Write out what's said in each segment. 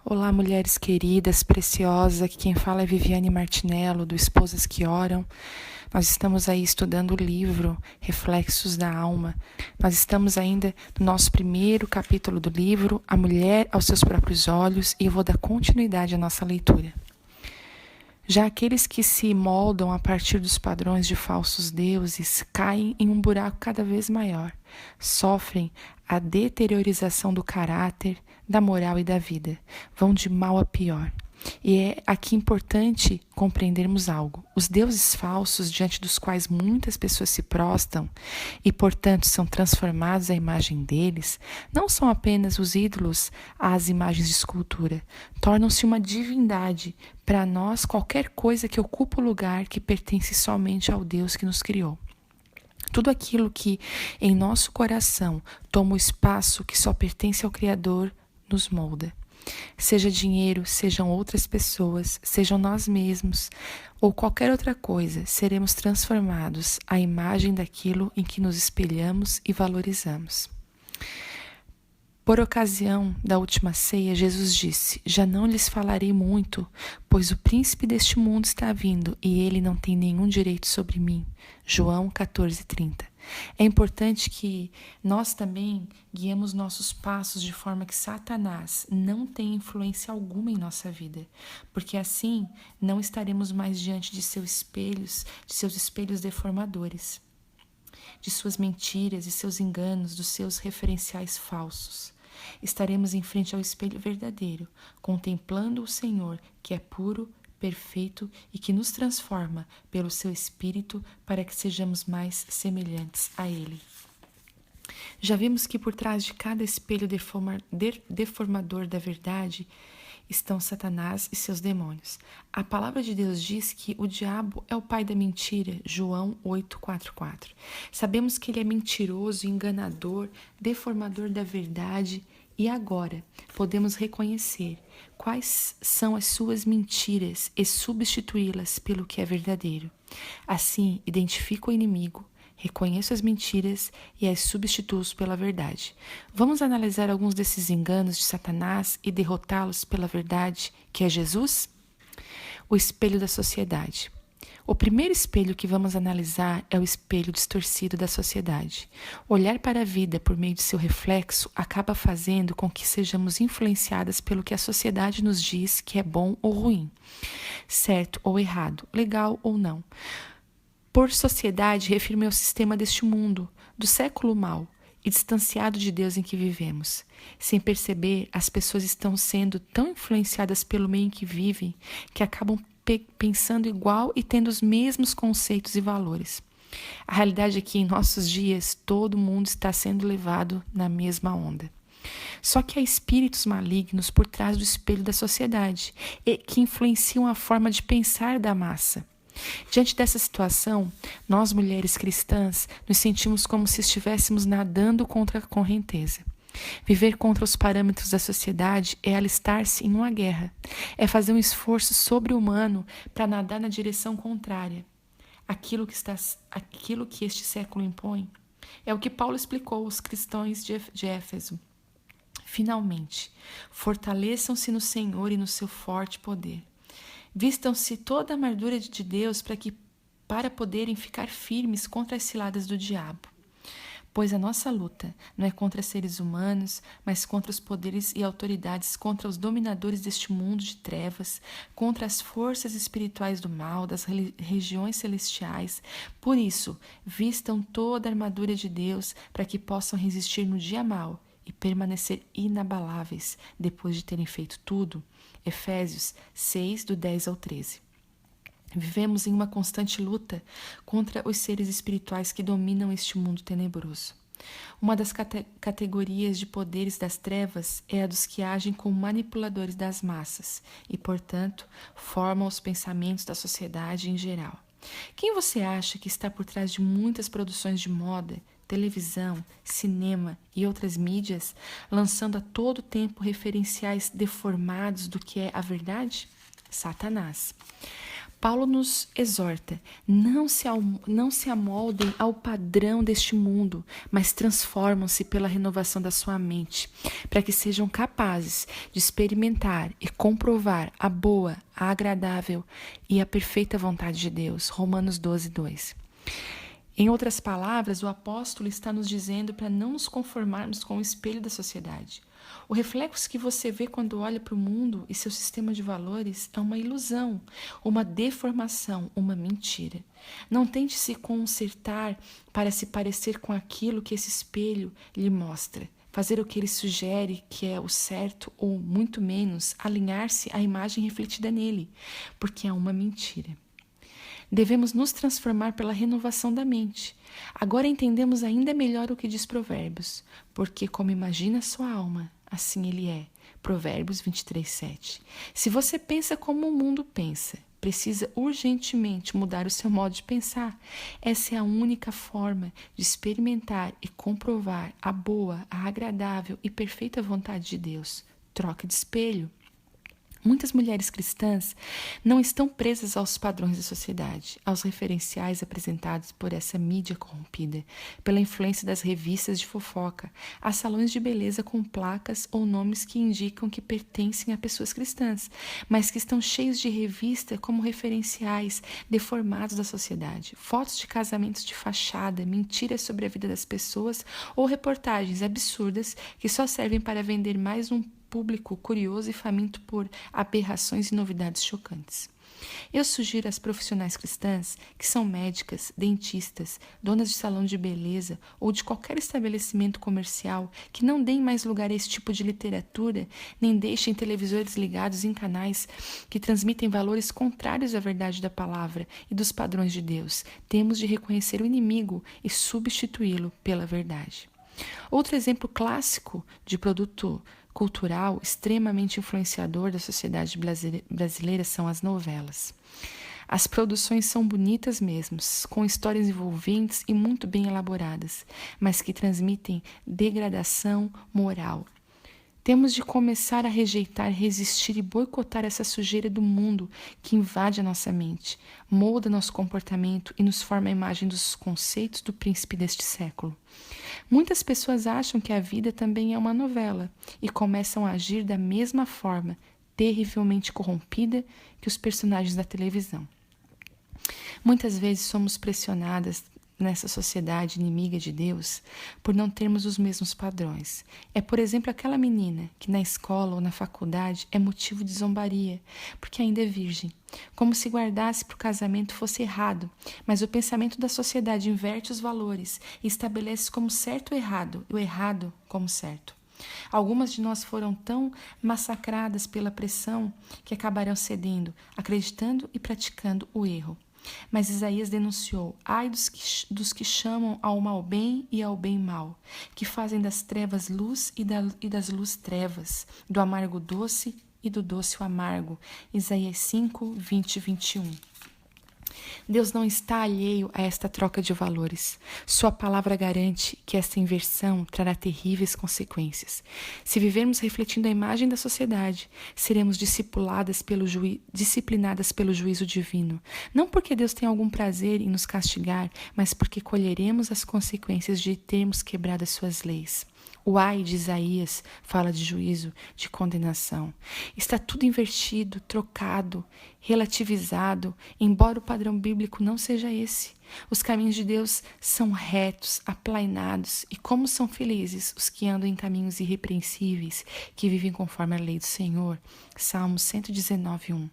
Olá, mulheres queridas, preciosas, aqui quem fala é Viviane Martinello, do Esposas que Oram. Nós estamos aí estudando o livro Reflexos da Alma. Nós estamos ainda no nosso primeiro capítulo do livro, A Mulher aos Seus Próprios Olhos, e eu vou dar continuidade à nossa leitura. Já aqueles que se moldam a partir dos padrões de falsos deuses caem em um buraco cada vez maior, sofrem a deteriorização do caráter, da moral e da vida, vão de mal a pior. E é aqui importante compreendermos algo. Os deuses falsos, diante dos quais muitas pessoas se prostam e, portanto, são transformados à imagem deles, não são apenas os ídolos às imagens de escultura, tornam-se uma divindade para nós, qualquer coisa que ocupa o lugar que pertence somente ao Deus que nos criou. Tudo aquilo que em nosso coração toma o espaço que só pertence ao Criador nos molda. Seja dinheiro, sejam outras pessoas, sejam nós mesmos ou qualquer outra coisa, seremos transformados à imagem daquilo em que nos espelhamos e valorizamos. Por ocasião da última ceia, Jesus disse: Já não lhes falarei muito, pois o príncipe deste mundo está vindo e ele não tem nenhum direito sobre mim. João 14:30. É importante que nós também guiemos nossos passos de forma que Satanás não tenha influência alguma em nossa vida, porque assim não estaremos mais diante de seus espelhos deformadores, de suas mentiras e seus enganos, dos seus referenciais falsos. Estaremos em frente ao espelho verdadeiro, contemplando o Senhor, que é puro, perfeito e que nos transforma pelo seu Espírito para que sejamos mais semelhantes a Ele. Já vimos que por trás de cada espelho deformador da verdade estão Satanás e seus demônios. A palavra de Deus diz que o diabo é o pai da mentira, João 8:44. Sabemos que ele é mentiroso, enganador, deformador da verdade. E agora podemos reconhecer quais são as suas mentiras e substituí-las pelo que é verdadeiro. Assim, identifico o inimigo, reconheço as mentiras e as substituo pela verdade. Vamos analisar alguns desses enganos de Satanás e derrotá-los pela verdade, que é Jesus? O espelho da sociedade. O primeiro espelho que vamos analisar é o espelho distorcido da sociedade. Olhar para a vida por meio de seu reflexo acaba fazendo com que sejamos influenciadas pelo que a sociedade nos diz que é bom ou ruim, certo ou errado, legal ou não. Por sociedade, refiro-me ao sistema deste mundo, do século mau e distanciado de Deus em que vivemos. Sem perceber, as pessoas estão sendo tão influenciadas pelo meio em que vivem que acabam pensando igual e tendo os mesmos conceitos e valores. A realidade é que em nossos dias todo mundo está sendo levado na mesma onda. Só que há espíritos malignos por trás do espelho da sociedade e que influenciam a forma de pensar da massa. Diante dessa situação, nós mulheres cristãs nos sentimos como se estivéssemos nadando contra a correnteza. Viver contra os parâmetros da sociedade é alistar-se em uma guerra, é fazer um esforço sobre-humano para nadar na direção contrária. Aquilo que este século impõe é o que Paulo explicou aos cristãos de Éfeso. Finalmente, fortaleçam-se no Senhor e no seu forte poder. Vistam-se toda a armadura de Deus para poderem ficar firmes contra as ciladas do diabo. Pois a nossa luta não é contra seres humanos, mas contra os poderes e autoridades, contra os dominadores deste mundo de trevas, contra as forças espirituais do mal, das regiões celestiais. Por isso, vistam toda a armadura de Deus para que possam resistir no dia mau e permanecer inabaláveis depois de terem feito tudo. Efésios 6, do 10 ao 13. Vivemos em uma constante luta contra os seres espirituais que dominam este mundo tenebroso. Uma das categorias de poderes das trevas é a dos que agem como manipuladores das massas e, portanto, formam os pensamentos da sociedade em geral. Quem você acha que está por trás de muitas produções de moda, televisão, cinema e outras mídias, lançando a todo tempo referenciais deformados do que é a verdade? Satanás. Paulo nos exorta, não se amoldem ao padrão deste mundo, mas transformam-se pela renovação da sua mente, para que sejam capazes de experimentar e comprovar a boa, a agradável e a perfeita vontade de Deus. Romanos 12, 2. Em outras palavras, o apóstolo está nos dizendo para não nos conformarmos com o espelho da sociedade. O reflexo que você vê quando olha para o mundo e seu sistema de valores é uma ilusão, uma deformação, uma mentira. Não tente se consertar para se parecer com aquilo que esse espelho lhe mostra. Fazer o que ele sugere que é o certo ou, muito menos, alinhar-se à imagem refletida nele, porque é uma mentira. Devemos nos transformar pela renovação da mente. Agora entendemos ainda melhor o que diz Provérbios, porque como imagina sua alma, assim ele é. Provérbios 23, 7. Se você pensa como o mundo pensa, precisa urgentemente mudar o seu modo de pensar. Essa é a única forma de experimentar e comprovar a boa, a agradável e perfeita vontade de Deus. Troca de espelho. Muitas mulheres cristãs não estão presas aos padrões da sociedade, aos referenciais apresentados por essa mídia corrompida, pela influência das revistas de fofoca, a salões de beleza com placas ou nomes que indicam que pertencem a pessoas cristãs, mas que estão cheios de revista como referenciais deformados da sociedade, fotos de casamentos de fachada, mentiras sobre a vida das pessoas ou reportagens absurdas que só servem para vender mais um público curioso e faminto por aberrações e novidades chocantes. Eu sugiro às profissionais cristãs, que são médicas, dentistas, donas de salão de beleza ou de qualquer estabelecimento comercial, que não deem mais lugar a esse tipo de literatura, nem deixem televisores ligados em canais que transmitem valores contrários à verdade da palavra e dos padrões de Deus. Temos de reconhecer o inimigo e substituí-lo pela verdade. Outro exemplo clássico de produto cultural extremamente influenciador da sociedade brasileira são as novelas. As produções são bonitas mesmo, com histórias envolventes e muito bem elaboradas, mas que transmitem degradação moral. Temos de começar a rejeitar, resistir e boicotar essa sujeira do mundo que invade a nossa mente, molda nosso comportamento e nos forma a imagem dos conceitos do príncipe deste século. Muitas pessoas acham que a vida também é uma novela e começam a agir da mesma forma, terrivelmente corrompida, que os personagens da televisão. Muitas vezes somos pressionadas nessa sociedade inimiga de Deus por não termos os mesmos padrões. É, por exemplo, aquela menina que na escola ou na faculdade é motivo de zombaria, porque ainda é virgem. Como se guardasse para o casamento fosse errado, mas o pensamento da sociedade inverte os valores e estabelece como certo o errado como certo. Algumas de nós foram tão massacradas pela pressão que acabarão cedendo, acreditando e praticando o erro. Mas Isaías denunciou: ai dos que chamam ao mal bem e ao bem mal, que fazem das trevas luz e das luz trevas, do amargo doce e do doce o amargo. Isaías 5, 20 e 21. Deus não está alheio a esta troca de valores. Sua palavra garante que esta inversão trará terríveis consequências. Se vivermos refletindo a imagem da sociedade, seremos disciplinadas pelo juízo divino. Não porque Deus tem algum prazer em nos castigar, mas porque colheremos as consequências de termos quebrado as suas leis. O ai de Isaías fala de juízo, de condenação. Está tudo invertido, trocado, relativizado, embora o padrão bíblico não seja esse. Os caminhos de Deus são retos, aplainados, e como são felizes os que andam em caminhos irrepreensíveis, que vivem conforme a lei do Senhor. Salmos 119, 1.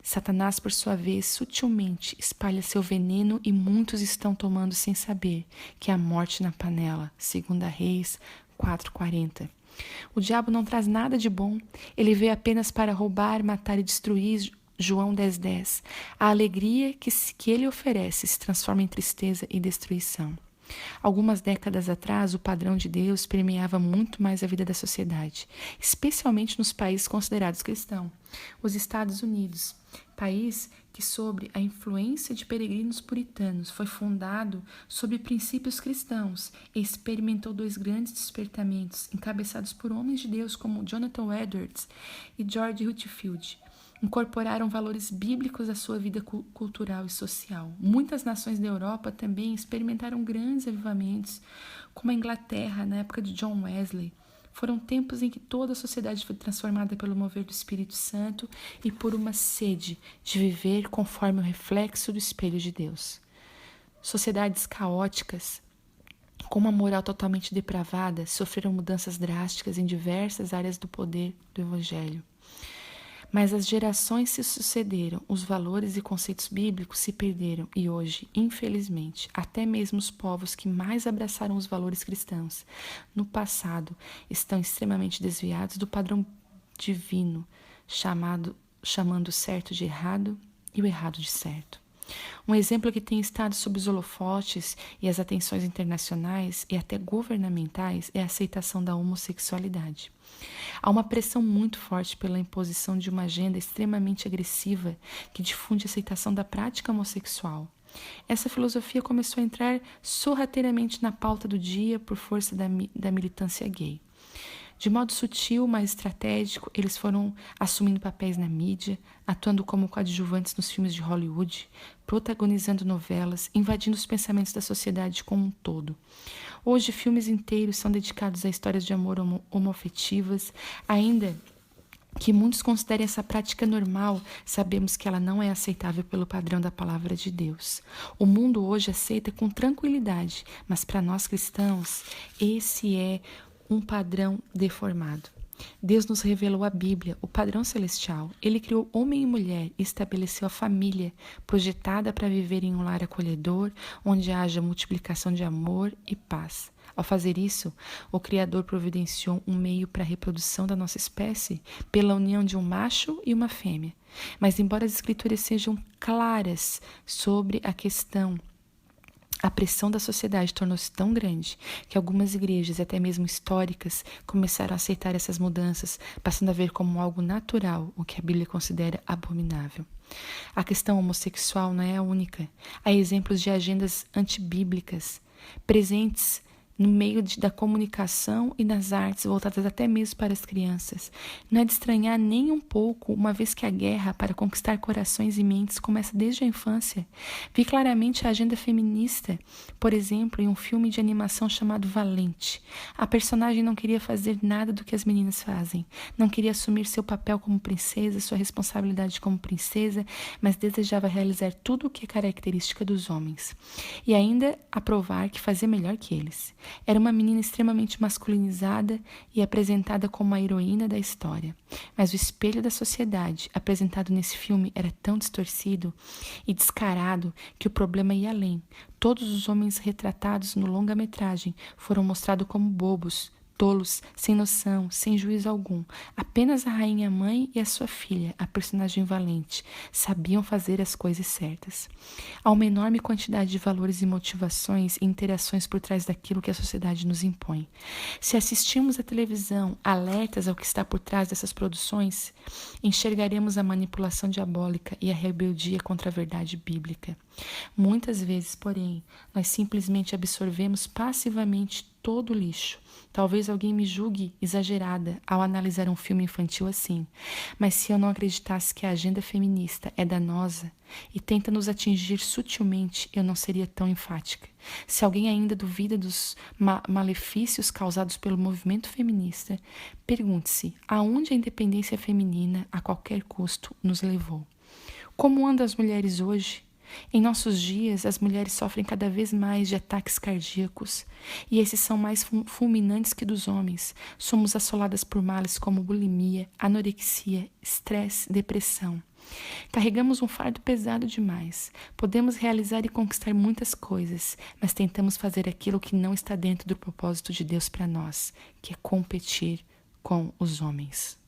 Satanás, por sua vez, sutilmente espalha seu veneno e muitos estão tomando sem saber que é a morte na panela. 2 Reis 4:40. O diabo não traz nada de bom. Ele veio apenas para roubar, matar e destruir. João 10:10. A alegria que ele oferece se transforma em tristeza e destruição. Algumas décadas atrás, o padrão de Deus permeava muito mais a vida da sociedade, especialmente nos países considerados cristãos. Os Estados Unidos, país que, sob a influência de peregrinos puritanos, foi fundado sobre princípios cristãos e experimentou dois grandes despertamentos, encabeçados por homens de Deus como Jonathan Edwards e George Whitefield. incorporaram valores bíblicos à sua vida cultural e social. Muitas nações da Europa também experimentaram grandes avivamentos, como a Inglaterra, na época de John Wesley. Foram tempos em que toda a sociedade foi transformada pelo mover do Espírito Santo e por uma sede de viver conforme o reflexo do espelho de Deus. Sociedades caóticas, com uma moral totalmente depravada, sofreram mudanças drásticas em diversas áreas do poder do Evangelho. Mas as gerações se sucederam, os valores e conceitos bíblicos se perderam e hoje, infelizmente, até mesmo os povos que mais abraçaram os valores cristãos no passado estão extremamente desviados do padrão divino, chamando o certo de errado e o errado de certo. Um exemplo que tem estado sob os holofotes e as atenções internacionais e até governamentais é a aceitação da homossexualidade. Há uma pressão muito forte pela imposição de uma agenda extremamente agressiva que difunde a aceitação da prática homossexual. Essa filosofia começou a entrar sorrateiramente na pauta do dia por força da militância gay. De modo sutil, mas estratégico, eles foram assumindo papéis na mídia, atuando como coadjuvantes nos filmes de Hollywood, protagonizando novelas, invadindo os pensamentos da sociedade como um todo. Hoje, filmes inteiros são dedicados a histórias de amor homoafetivas, ainda que muitos considerem essa prática normal, sabemos que ela não é aceitável pelo padrão da palavra de Deus. O mundo hoje aceita com tranquilidade, mas para nós cristãos, esse é um padrão deformado. Deus nos revelou a Bíblia, o padrão celestial. Ele criou homem e mulher e estabeleceu a família, projetada para viver em um lar acolhedor, onde haja multiplicação de amor e paz. Ao fazer isso, o Criador providenciou um meio para a reprodução da nossa espécie pela união de um macho e uma fêmea. Mas embora as Escrituras sejam claras sobre a questão, a pressão da sociedade tornou-se tão grande que algumas igrejas, até mesmo históricas, começaram a aceitar essas mudanças, passando a ver como algo natural o que a Bíblia considera abominável. A questão homossexual não é a única. Há exemplos de agendas antibíblicas presentes no meio da comunicação e das artes, voltadas até mesmo para as crianças. Não é de estranhar nem um pouco, uma vez que a guerra para conquistar corações e mentes começa desde a infância. Vi claramente a agenda feminista, por exemplo, em um filme de animação chamado Valente. A personagem não queria fazer nada do que as meninas fazem. Não queria assumir seu papel como princesa, sua responsabilidade como princesa, mas desejava realizar tudo o que é característica dos homens. E ainda aprovar que fazia melhor que eles. Era uma menina extremamente masculinizada e apresentada como a heroína da história. Mas o espelho da sociedade, apresentado nesse filme, era tão distorcido e descarado que o problema ia além. Todos os homens retratados no longa-metragem foram mostrados como bobos, tolos, sem noção, sem juízo algum. Apenas a rainha-mãe e a sua filha, a personagem valente, sabiam fazer as coisas certas. Há uma enorme quantidade de valores e motivações e interações por trás daquilo que a sociedade nos impõe. Se assistirmos à televisão alertas ao que está por trás dessas produções, enxergaremos a manipulação diabólica e a rebeldia contra a verdade bíblica. Muitas vezes, porém, nós simplesmente absorvemos passivamente todo o lixo. Talvez alguém me julgue exagerada ao analisar um filme infantil assim, mas se eu não acreditasse que a agenda feminista é danosa e tenta nos atingir sutilmente, eu não seria tão enfática. Se alguém ainda duvida dos malefícios causados pelo movimento feminista, pergunte-se aonde a independência feminina, a qualquer custo, nos levou. Como andam as mulheres hoje? Em nossos dias, as mulheres sofrem cada vez mais de ataques cardíacos, e esses são mais fulminantes que dos homens. Somos assoladas por males como bulimia, anorexia, estresse, depressão. Carregamos um fardo pesado demais. Podemos realizar e conquistar muitas coisas, mas tentamos fazer aquilo que não está dentro do propósito de Deus para nós, que é competir com os homens.